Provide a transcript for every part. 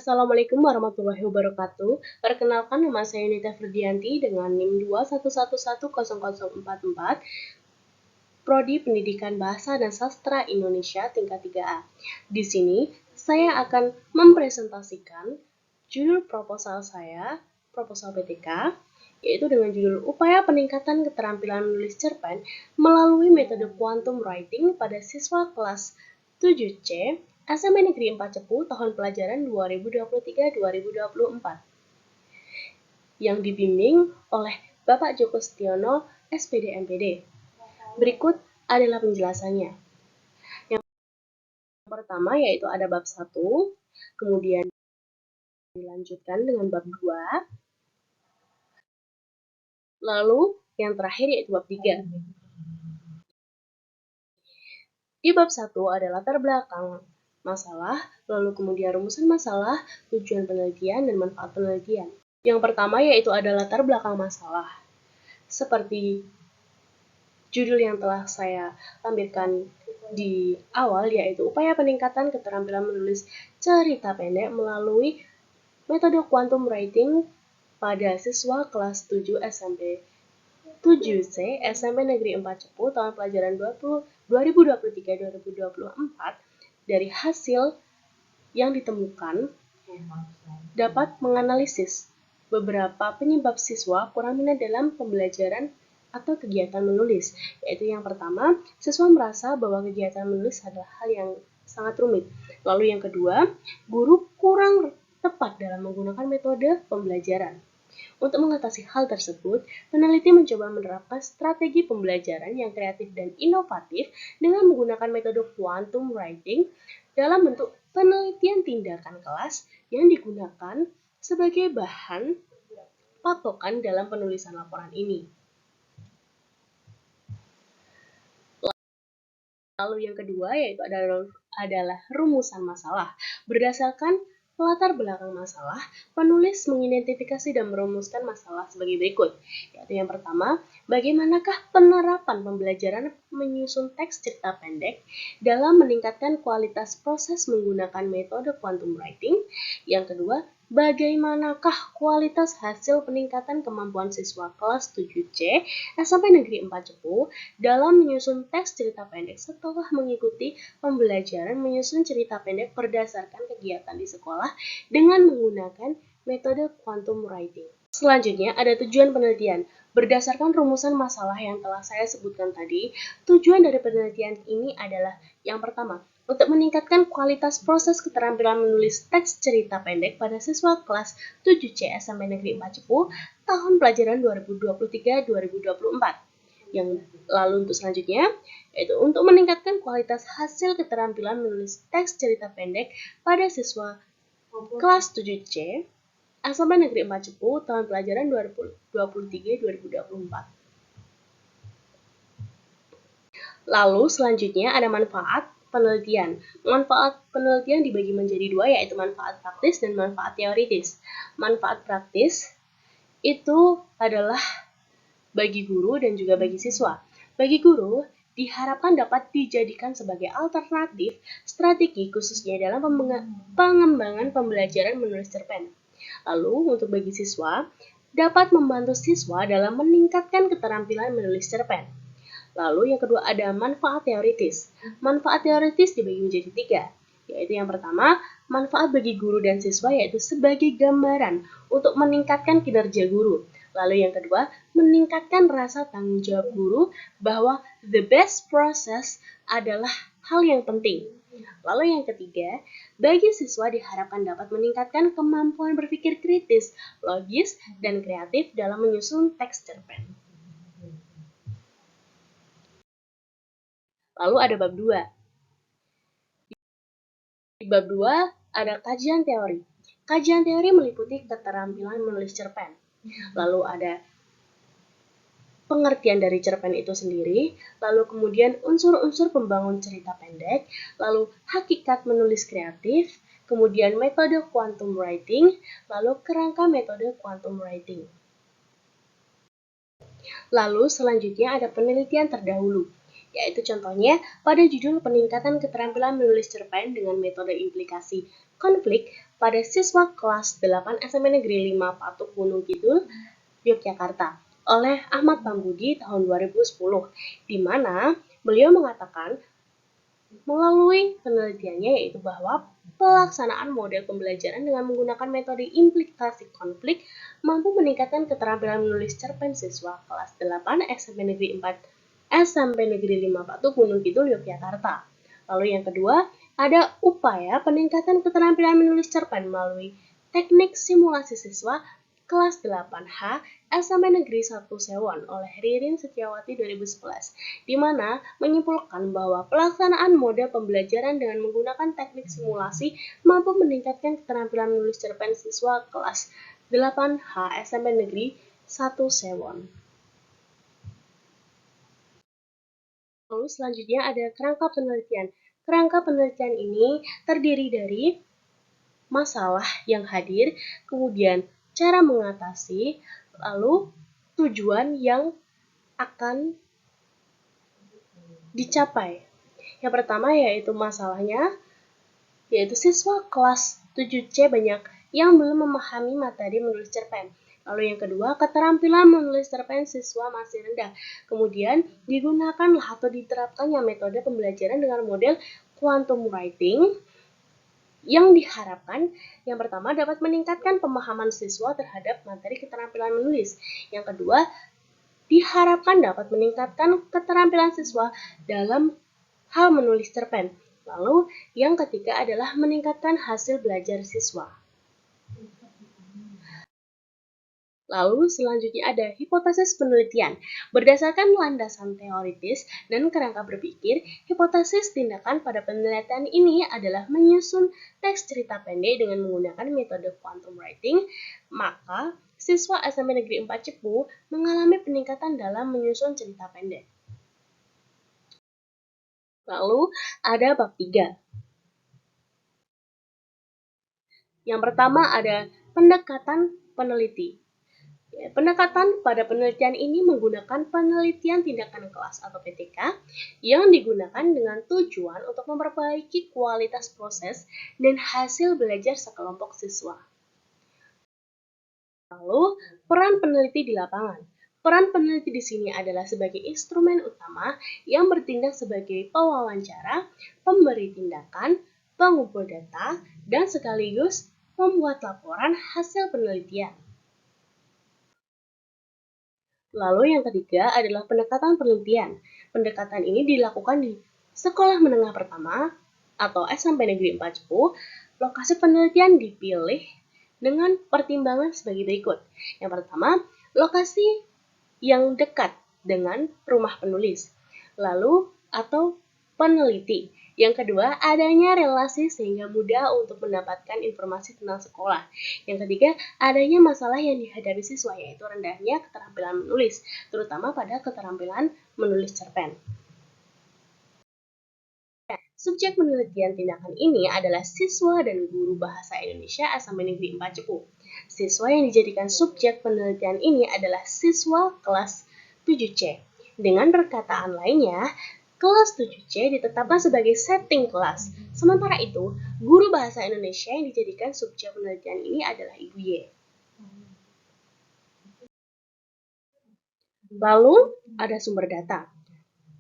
Assalamualaikum warahmatullahi wabarakatuh. Perkenalkan, nama saya Nita Ferdianti dengan NIM 211100044, Prodi Pendidikan Bahasa dan Sastra Indonesia tingkat 3A. Di sini, saya akan mempresentasikan judul proposal saya, proposal PTK, yaitu dengan judul Upaya Peningkatan Keterampilan Menulis Cerpen melalui Metode Quantum Writing pada siswa kelas 7C SMP Negeri 4 Cepu tahun pelajaran 2023-2024 yang dibimbing oleh Bapak Joko Setiono, SPD MPD. Berikut adalah penjelasannya. Yang pertama yaitu ada bab 1, kemudian dilanjutkan dengan bab 2, lalu yang terakhir yaitu bab 3. Di bab 1 ada latar belakang masalah, lalu kemudian rumusan masalah, tujuan penelitian, dan manfaat penelitian. Yang pertama yaitu ada latar belakang masalah. Seperti judul yang telah saya tampilkan di awal, yaitu upaya peningkatan keterampilan menulis cerita pendek melalui metode quantum writing pada siswa kelas 7 SMP 7C SMP Negeri 4 Cepu tahun pelajaran 2023-2024. Dari hasil yang ditemukan dapat menganalisis beberapa penyebab siswa kurang minat dalam pembelajaran atau kegiatan menulis, yaitu yang pertama, siswa merasa bahwa kegiatan menulis adalah hal yang sangat rumit. Lalu yang kedua, guru kurang tepat dalam menggunakan metode pembelajaran. Untuk mengatasi hal tersebut, peneliti mencoba menerapkan strategi pembelajaran yang kreatif dan inovatif dengan menggunakan metode quantum writing dalam bentuk penelitian tindakan kelas yang digunakan sebagai bahan patokan dalam penulisan laporan ini. Lalu yang kedua yaitu adalah rumusan masalah. Berdasarkan latar belakang masalah, penulis mengidentifikasi dan merumuskan masalah sebagai berikut. Yaitu yang pertama, bagaimanakah penerapan pembelajaran menyusun teks cerita pendek dalam meningkatkan kualitas proses menggunakan metode quantum writing. Yang kedua, bagaimanakah kualitas hasil peningkatan kemampuan siswa kelas 7C SMP Negeri 4 Cepu dalam menyusun teks cerita pendek setelah mengikuti pembelajaran menyusun cerita pendek berdasarkan kegiatan di sekolah dengan menggunakan metode quantum writing. Selanjutnya ada tujuan penelitian. Berdasarkan rumusan masalah yang telah saya sebutkan tadi, tujuan dari penelitian ini adalah yang pertama, untuk meningkatkan kualitas proses keterampilan menulis teks cerita pendek pada siswa kelas 7C SMP Negeri 4 Cepu tahun pelajaran 2023-2024. Yang lalu untuk selanjutnya, yaitu untuk meningkatkan kualitas hasil keterampilan menulis teks cerita pendek pada siswa kelas 7C SMP Negeri 4 Cepu tahun pelajaran 2023-2024. Lalu selanjutnya ada manfaat penelitian. Manfaat penelitian dibagi menjadi dua, yaitu manfaat praktis dan manfaat teoritis. Manfaat praktis itu adalah bagi guru dan juga bagi siswa. Bagi guru, diharapkan dapat dijadikan sebagai alternatif strategi khususnya dalam pengembangan pembelajaran menulis cerpen. Lalu untuk bagi siswa, dapat membantu siswa dalam meningkatkan keterampilan menulis cerpen. Lalu yang kedua ada manfaat teoritis. Manfaat teoritis dibagi menjadi 3, yaitu yang pertama, manfaat bagi guru dan siswa yaitu sebagai gambaran untuk meningkatkan kinerja guru. Lalu yang kedua, meningkatkan rasa tanggung jawab guru bahwa the best process adalah hal yang penting. Lalu yang ketiga, bagi siswa diharapkan dapat meningkatkan kemampuan berpikir kritis, logis, dan kreatif dalam menyusun teks cerpen. Lalu ada bab 2. Di bab 2 ada kajian teori. Kajian teori meliputi keterampilan menulis cerpen. Lalu ada pengertian dari cerpen itu sendiri, lalu kemudian unsur-unsur pembangun cerita pendek, lalu hakikat menulis kreatif, kemudian metode quantum writing, lalu kerangka metode quantum writing. Lalu selanjutnya ada penelitian terdahulu, yaitu contohnya pada judul peningkatan keterampilan menulis cerpen dengan metode implikasi konflik pada siswa kelas 8 SMP Negeri 5 Patuk Gunung Kidul, Yogyakarta oleh Ahmad Pambudi tahun 2010, di mana beliau mengatakan melalui penelitiannya yaitu bahwa pelaksanaan model pembelajaran dengan menggunakan metode implikasi konflik mampu meningkatkan keterampilan menulis cerpen siswa kelas 8 SMP Negeri 4 SMP Negeri 5 Patuk Gunung Kidul, Yogyakarta. Lalu yang kedua, ada upaya peningkatan keterampilan menulis cerpen melalui teknik simulasi siswa kelas 8H SMP Negeri 1 Sewon oleh Ririn Setiawati 2011, di mana menyimpulkan bahwa pelaksanaan model pembelajaran dengan menggunakan teknik simulasi mampu meningkatkan keterampilan menulis cerpen siswa kelas 8H SMP Negeri 1 Sewon. Lalu selanjutnya ada kerangka penelitian. Kerangka penelitian ini terdiri dari masalah yang hadir, kemudian cara mengatasi, lalu tujuan yang akan dicapai. Yang pertama yaitu masalahnya, yaitu siswa kelas 7C banyak yang belum memahami materi menulis cerpen. Lalu yang kedua, keterampilan menulis cerpen siswa masih rendah. Kemudian digunakanlah atau diterapkannya metode pembelajaran dengan model quantum writing yang diharapkan yang pertama dapat meningkatkan pemahaman siswa terhadap materi keterampilan menulis. Yang kedua, diharapkan dapat meningkatkan keterampilan siswa dalam hal menulis cerpen. Lalu, yang ketiga adalah meningkatkan hasil belajar siswa. Lalu selanjutnya ada hipotesis penelitian. Berdasarkan landasan teoritis dan kerangka berpikir, hipotesis tindakan pada penelitian ini adalah menyusun teks cerita pendek dengan menggunakan metode quantum writing, maka siswa SMP Negeri 4 Cepu mengalami peningkatan dalam menyusun cerita pendek. Lalu ada bab 3. Yang pertama ada pendekatan peneliti. Pendekatan pada penelitian ini menggunakan penelitian tindakan kelas atau PTK yang digunakan dengan tujuan untuk memperbaiki kualitas proses dan hasil belajar sekelompok siswa. Lalu, peran peneliti di lapangan. Peran peneliti di sini adalah sebagai instrumen utama yang bertindak sebagai pewawancara, pemberi tindakan, pengumpul data, dan sekaligus membuat laporan hasil penelitian. Lalu yang ketiga adalah pendekatan penelitian. Pendekatan ini dilakukan di sekolah menengah pertama atau SMP Negeri 4 Cepu. Lokasi penelitian dipilih dengan pertimbangan sebagai berikut. Yang pertama, lokasi yang dekat dengan rumah penulis. Lalu atau peneliti. Yang kedua, adanya relasi sehingga mudah untuk mendapatkan informasi tentang sekolah. Yang ketiga, adanya masalah yang dihadapi siswa, yaitu rendahnya keterampilan menulis, terutama pada keterampilan menulis cerpen. Subjek penelitian tindakan ini adalah siswa dan guru bahasa Indonesia SMP Negeri 4 Cepu. Siswa yang dijadikan subjek penelitian ini adalah siswa kelas 7C. Dengan perkataan lainnya, kelas 7C ditetapkan sebagai setting kelas. Sementara itu, guru bahasa Indonesia yang dijadikan subjek penelitian ini adalah Ibu Y. Lalu, ada sumber data.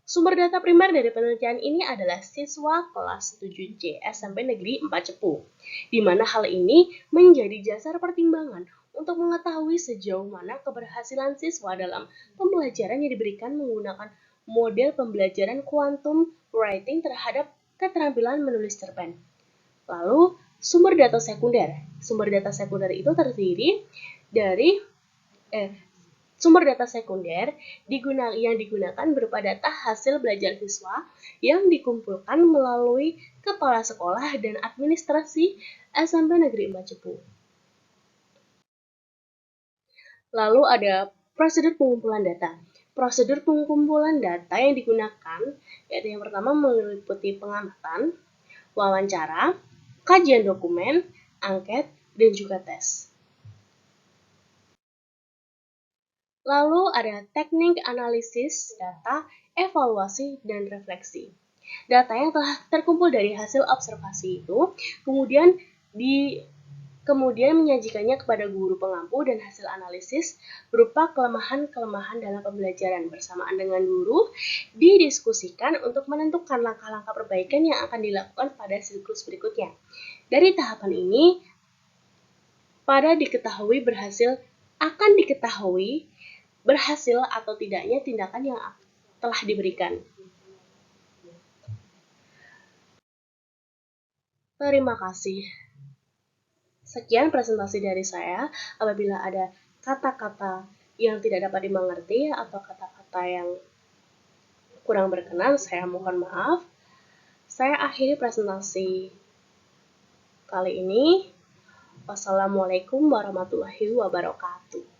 Sumber data primer dari penelitian ini adalah siswa kelas 7C SMP Negeri 4 Cepu, di mana hal ini menjadi dasar pertimbangan untuk mengetahui sejauh mana keberhasilan siswa dalam pembelajaran yang diberikan menggunakan model pembelajaran quantum writing terhadap keterampilan menulis cerpen. Lalu, sumber data sekunder. Sumber data sekunder itu terdiri dari sumber data sekunder yang digunakan berupa data hasil belajar siswa yang dikumpulkan melalui kepala sekolah dan administrasi SMP Negeri 4 Cepu. Lalu ada prosedur pengumpulan data. Prosedur pengumpulan data yang digunakan yaitu yang pertama meliputi pengamatan, wawancara, kajian dokumen, angket, dan juga tes. Lalu ada teknik analisis data, evaluasi, dan refleksi. Data yang telah terkumpul dari hasil observasi itu kemudian kemudian menyajikannya kepada guru pengampu dan hasil analisis berupa kelemahan-kelemahan dalam pembelajaran. Bersamaan dengan guru, didiskusikan untuk menentukan langkah-langkah perbaikan yang akan dilakukan pada siklus berikutnya. Dari tahapan ini, akan diketahui berhasil atau tidaknya tindakan yang telah diberikan. Terima kasih. Sekian presentasi dari saya. Apabila ada kata-kata yang tidak dapat dimengerti atau kata-kata yang kurang berkenan, saya mohon maaf. Saya akhiri presentasi kali ini. Wassalamualaikum warahmatullahi wabarakatuh.